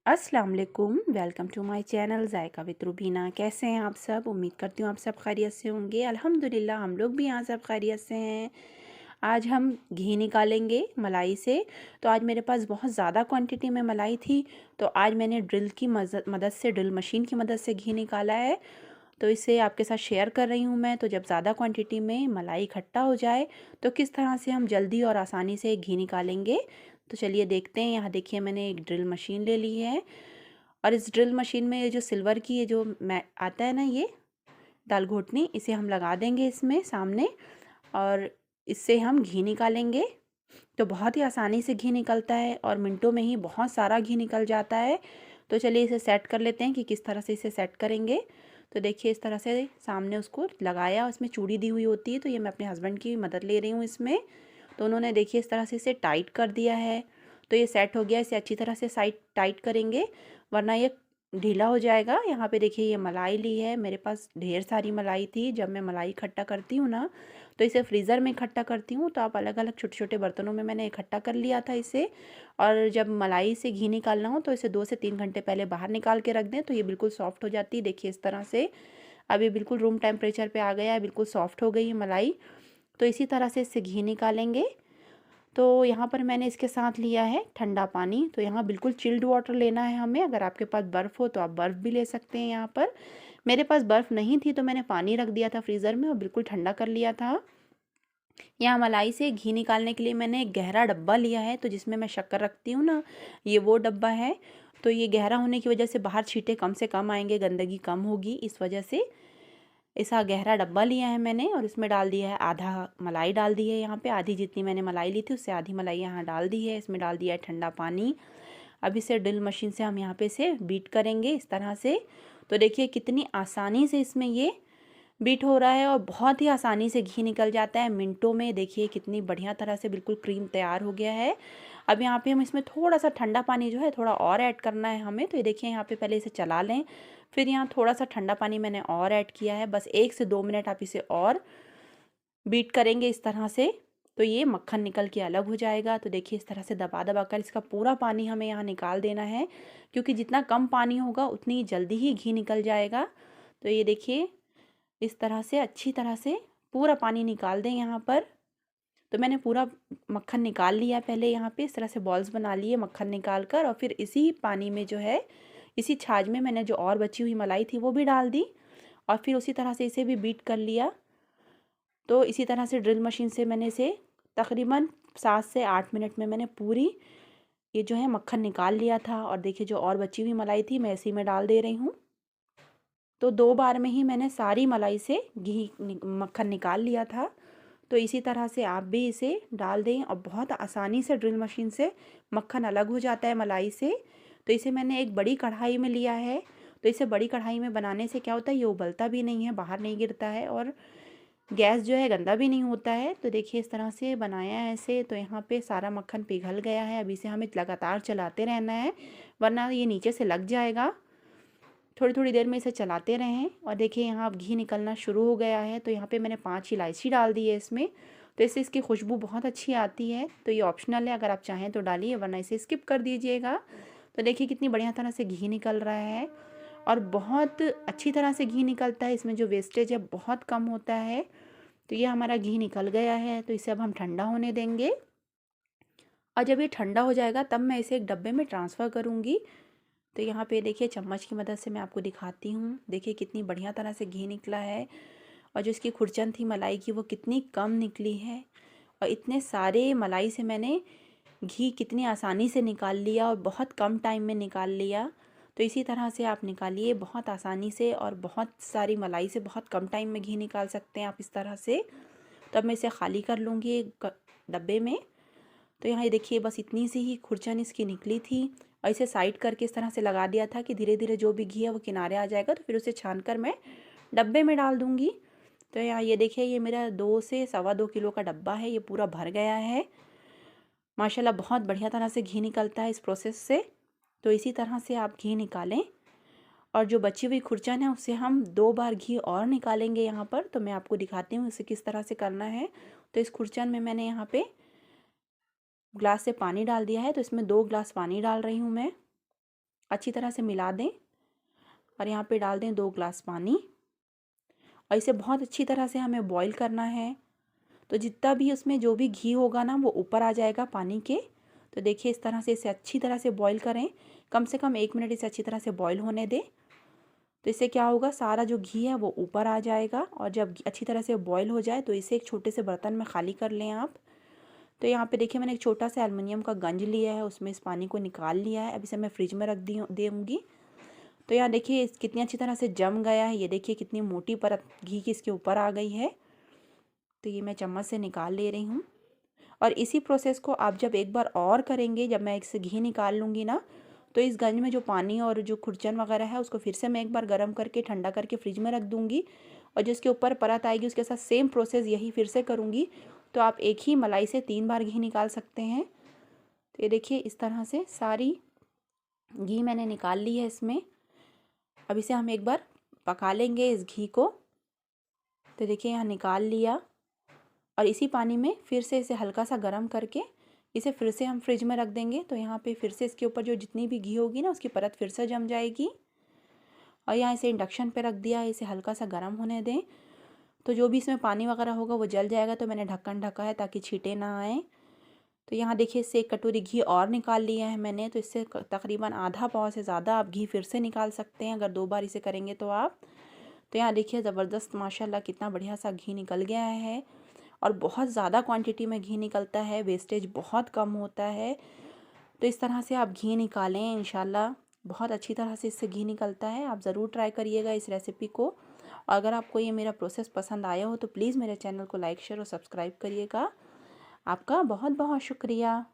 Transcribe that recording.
अस्सलाम वालेकुम, welcome to my channel Zaika with Rubina. कैसे हैं आप सब? उम्मीद करती हूँ आप सब खैरियत से होंगे। अल्हम्दुलिल्लाह हम लोग भी यहाँ सब खैरियत से हैं। आज हम घी निकालेंगे मलाई से। तो आज मेरे पास बहुत ज़्यादा क्वांटिटी में मलाई थी, तो आज मैंने ड्रिल की मदद से, ड्रिल मशीन की मदद से घी निकाला है। तो इसे आपके साथ शेयर कर रही हूँ मैं। तो जब ज़्यादा क्वांटिटी में मलाई इकट्ठा हो जाए तो किस तरह से हम जल्दी और आसानी से घी निकालेंगे, तो चलिए देखते हैं। यहाँ देखिए मैंने एक ड्रिल मशीन ले ली है, और इस ड्रिल मशीन में ये जो सिल्वर की ये जो मै आता है ना, ये दाल घोटनी, इसे हम लगा देंगे इसमें सामने, और इससे हम घी निकालेंगे। तो बहुत ही आसानी से घी निकलता है और मिनटों में ही बहुत सारा घी निकल जाता है। तो चलिए इसे सेट कर लेते हैं कि किस तरह से इसे सेट करेंगे। तो देखिए इस तरह से सामने उसको लगाया, उसमें चूड़ी दी हुई होती है, तो ये मैं अपने हस्बैंड की मदद ले रही हूँ इसमें। तो उन्होंने देखिए इस तरह से इसे टाइट कर दिया है। तो ये सेट हो गया। इसे अच्छी तरह से साइड टाइट करेंगे, वरना ये ढीला हो जाएगा। यहाँ पे देखिए ये मलाई ली है, मेरे पास ढेर सारी मलाई थी। जब मैं मलाई इकट्ठा करती हूँ ना, तो इसे फ्रीज़र में इकट्ठा करती हूँ। तो आप अलग अलग छोटे छोटे बर्तनों में मैंने इकट्ठा कर लिया था इसे। और जब मलाई से घी निकालना हो तो इसे 2 से 3 घंटे पहले बाहर निकाल के रख दें, तो ये बिल्कुल सॉफ्ट हो जाती है। देखिए इस तरह से अभी बिल्कुल रूम टेम्परेचर पे आ गया है, बिल्कुल सॉफ्ट हो गई है मलाई। तो इसी तरह से इससे घी निकालेंगे। तो यहाँ पर मैंने इसके साथ लिया है ठंडा पानी। तो यहाँ बिल्कुल चिल्ड वाटर लेना है हमें। अगर आपके पास बर्फ़ हो तो आप बर्फ़ भी ले सकते हैं यहाँ पर। मेरे पास बर्फ़ नहीं थी तो मैंने पानी रख दिया था फ्रीज़र में और बिल्कुल ठंडा कर लिया था। यहाँ मलाई से घी निकालने के लिए मैंने एक गहरा डब्बा लिया है, तो जिसमें मैं शक्कर रखती हूँ ना, ये वो डब्बा है। तो ये गहरा होने की वजह से बाहर छींटे कम से कम आएंगे, गंदगी कम होगी, इस वजह से ऐसा गहरा डब्बा लिया है मैंने। और इसमें डाल दिया है आधा मलाई, डाल दी है यहाँ पे आधी, जितनी मैंने मलाई ली थी उससे आधी मलाई यहाँ डाल दी है। इसमें डाल दिया है ठंडा पानी। अब इसे ड्रिल मशीन से हम यहाँ पे से बीट करेंगे इस तरह से। तो देखिए कितनी आसानी से इसमें ये बीट हो रहा है और बहुत ही आसानी से घी निकल जाता है मिनटों में। देखिए कितनी बढ़िया तरह से बिल्कुल क्रीम तैयार हो गया है। अब यहाँ पे हम इसमें थोड़ा सा ठंडा पानी जो है थोड़ा और ऐड करना है हमें। तो ये देखिए यहाँ पे पहले इसे चला लें, फिर यहाँ थोड़ा सा ठंडा पानी मैंने और ऐड किया है। बस 1 से 2 मिनट आप इसे और बीट करेंगे इस तरह से, तो ये मक्खन निकल के अलग हो जाएगा। तो देखिए इस तरह से दबा दबा कर इसका पूरा पानी हमें यहाँ निकाल देना है, क्योंकि जितना कम पानी होगा उतनी जल्दी ही घी निकल जाएगा। तो ये देखिए इस तरह से अच्छी तरह से पूरा पानी निकाल दें यहाँ पर। तो मैंने पूरा मक्खन निकाल लिया पहले यहाँ पे, इस तरह से बॉल्स बना लिए मक्खन निकाल कर, और फिर इसी पानी में जो है, इसी छाछ में मैंने जो और बची हुई मलाई थी वो भी डाल दी, और फिर उसी तरह से इसे भी बीट कर लिया। तो इसी तरह से ड्रिल मशीन से मैंने इसे तकरीबन 7 से 8 मिनट में मैंने पूरी ये जो है मक्खन निकाल लिया था। और देखिए जो और बची हुई मलाई थी मैं इसी में डाल दे रही हूँ। तो 2 बार में ही मैंने सारी मलाई से मक्खन निकाल लिया था। तो इसी तरह से आप भी इसे डाल दें और बहुत आसानी से ड्रिल मशीन से मक्खन अलग हो जाता है मलाई से। तो इसे मैंने एक बड़ी कढ़ाई में लिया है। तो इसे बड़ी कढ़ाई में बनाने से क्या होता है, ये उबलता भी नहीं है, बाहर नहीं गिरता है, और गैस जो है गंदा भी नहीं होता है। तो देखिए इस तरह से बनाया है ऐसे। तो यहाँ पे सारा मक्खन पिघल गया है। अभी इसे हमें लगातार चलाते रहना है, वरना ये नीचे से लग जाएगा। थोड़ी थोड़ी देर में इसे चलाते रहें। और देखिए यहाँ अब घी निकलना शुरू हो गया है। तो यहाँ पे मैंने 5 इलायची डाल दी है इसमें। तो इससे इसकी खुशबू बहुत अच्छी आती है। तो ये ऑप्शनल है, अगर आप चाहें तो डालिए, वरना इसे स्किप कर दीजिएगा। तो देखिए कितनी बढ़िया तरह से घी निकल रहा है, और बहुत अच्छी तरह से घी निकलता है। इसमें जो वेस्टेज है बहुत कम होता है। तो ये हमारा घी निकल गया है। तो इसे अब हम ठंडा होने देंगे, और जब ये ठंडा हो जाएगा तब मैं इसे एक डब्बे में ट्रांसफ़र करूँगी। तो यहाँ पे देखिए चम्मच की मदद से मैं आपको दिखाती हूँ। देखिए कितनी बढ़िया तरह से घी निकला है, और जो इसकी खुरचन थी मलाई की वो कितनी कम निकली है। और इतने सारे मलाई से मैंने घी कितनी आसानी से निकाल लिया, और बहुत कम टाइम में निकाल लिया। तो इसी तरह से आप निकालिए बहुत आसानी से, और बहुत सारी मलाई से बहुत कम टाइम में घी निकाल सकते हैं आप इस तरह से। तो अब मैं इसे खाली कर लूँगी एक डब्बे में। तो यहाँ ये देखिए बस इतनी सी ही खुरचन इसकी निकली थी, और इसे साइड करके इस तरह से लगा दिया था कि धीरे धीरे जो भी घी है वो किनारे आ जाएगा। तो फिर उसे छान कर मैं डब्बे में डाल दूँगी। तो यहाँ ये देखिए ये मेरा 2 से सवा 2 किलो का डब्बा है, ये पूरा भर गया है। माशाल्लाह बहुत बढ़िया तरह से घी निकलता है इस प्रोसेस से। तो इसी तरह से आप घी निकालें, और जो बची हुई खुरचन है उससे हम 2 बार घी और निकालेंगे यहाँ पर। तो मैं आपको दिखाती हूँ इसे किस तरह से करना है। तो इस खुरचन में मैंने यहाँ पे ग्लास से पानी डाल दिया है, तो इसमें 2 ग्लास पानी डाल रही हूँ मैं। अच्छी तरह से मिला दें और यहाँ पे डाल दें 2 ग्लास पानी और इसे बहुत अच्छी तरह से हमें बॉईल करना है। तो जितना भी उसमें जो भी घी होगा ना वो ऊपर आ जाएगा पानी के। तो देखिए इस तरह से इसे अच्छी तरह से बॉईल करें, कम से कम 1 मिनट इसे अच्छी तरह से बॉईल होने दें। तो इससे क्या होगा, सारा जो घी है वो ऊपर आ जाएगा। और जब अच्छी तरह से बॉईल हो जाए तो इसे एक छोटे से बर्तन में खाली कर लें आप। तो यहाँ पे देखिए मैंने एक छोटा सा एल्युमिनियम का गंज लिया है, उसमें इस पानी को निकाल लिया है। अब इसे मैं फ्रिज में रख दूँगी। तो यहाँ देखिए कितनी अच्छी तरह से जम गया है। ये देखिए कितनी मोटी परत घी की इसके ऊपर आ गई है। तो ये मैं चम्मच से निकाल ले रही हूँ। और इसी प्रोसेस को आप जब एक बार और करेंगे, जब मैं इससे घी निकाल लूँगी ना, तो इस गंज में जो पानी और जो खुरचन वगैरह है उसको फिर से मैं एक बार गर्म करके ठंडा करके फ्रिज में रख दूँगी। और जिसके ऊपर परत आएगी उसके साथ सेम प्रोसेस यही फिर से करूँगी। तो आप एक ही मलाई से 3 बार घी निकाल सकते हैं। तो ये देखिए इस तरह से सारी घी मैंने निकाल ली है इसमें। अब इसे हम एक बार पका लेंगे इस घी को। तो देखिए यहाँ निकाल लिया और इसी पानी में फिर से इसे हल्का सा गर्म करके इसे फिर से हम फ्रिज में रख देंगे। तो यहाँ पे फिर से इसके ऊपर जो जितनी भी घी होगी ना उसकी परत फिर से जम जाएगी। और यहाँ इसे इंडक्शन पे रख दिया है, इसे हल्का सा गर्म होने दें। तो जो भी इसमें पानी वगैरह होगा वो जल जाएगा। तो मैंने ढक्कन ढका है ताकि छींटे ना आए। तो यहाँ देखिए इससे 1 कटोरी घी और निकाल लिया है मैंने। तो इससे तकरीबन आधा पाव से ज़्यादा आप घी फिर से निकाल सकते हैं अगर 2 बार इसे करेंगे तो आप। तो यहाँ देखिए ज़बरदस्त माशाल्लाह कितना बढ़िया सा घी निकल गया है। और बहुत ज़्यादा क्वांटिटी में घी निकलता है, वेस्टेज बहुत कम होता है। तो इस तरह से आप घी निकालें, इंशाल्लाह बहुत अच्छी तरह से इससे घी निकलता है। आप ज़रूर ट्राई करिएगा इस रेसिपी को। और अगर आपको ये मेरा प्रोसेस पसंद आया हो तो प्लीज़ मेरे चैनल को लाइक शेयर और सब्सक्राइब करिएगा। आपका बहुत बहुत शुक्रिया।